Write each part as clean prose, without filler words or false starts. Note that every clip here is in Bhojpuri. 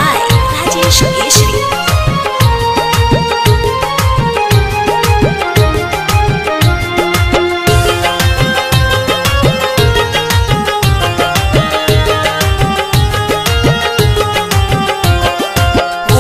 by Rajesh Keshri.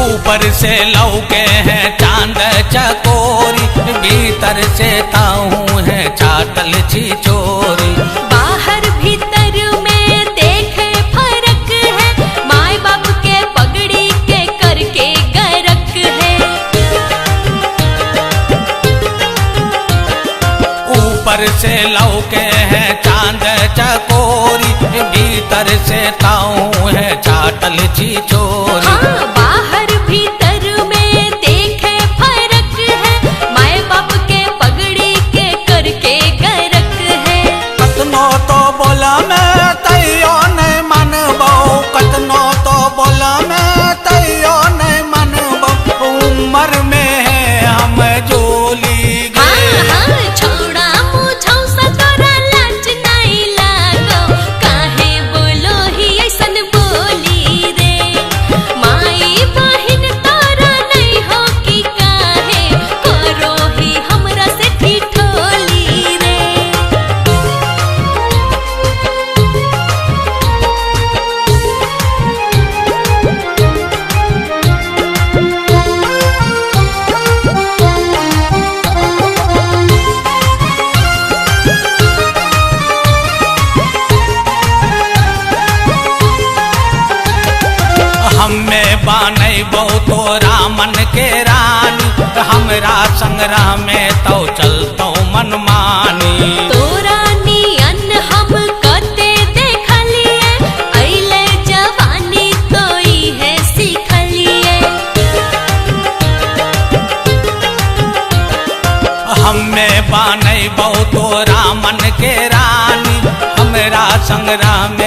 ऊपर से लौके हैं चांद चकोरी, भीतर से ताऊ है चाटल छिचोरी। बाहर भीतर में देखे फर्क है, माय बाप के पगड़ी के करके गरक है। ऊपर से लौके हैं चांद चकोरी, भीतर से ताऊ है चाटल छिचोरी। हाँ, बाहर भीतर में देखे फर्क है, माय बाप के पगड़ी के करके गरक है। कतनो तो बोला मैं तैयो नहीं मनबो, कतनो तो बोला मैं तैयो नहीं मनबो। उम्र में है हम जोली गे। हाँ, हाँ, छोड़ा मुझौ सा तोरा लाज नहीं लागो, काहे बोलो ही ऐसन बोली रे। माई बहिन तोरा नहीं हो कि काहे करो ही हमरा से ठिठोली रे। हमें बानई बहु तोरा मन के रानी, हमरा संग्राम में तो चलतो मनमानी। तोरा नियन हम कते देखलिए, अइले जवानी तो इहे सीखलिए। हमें बानई बहु तोरा मन के रानी, हमरा संग्राम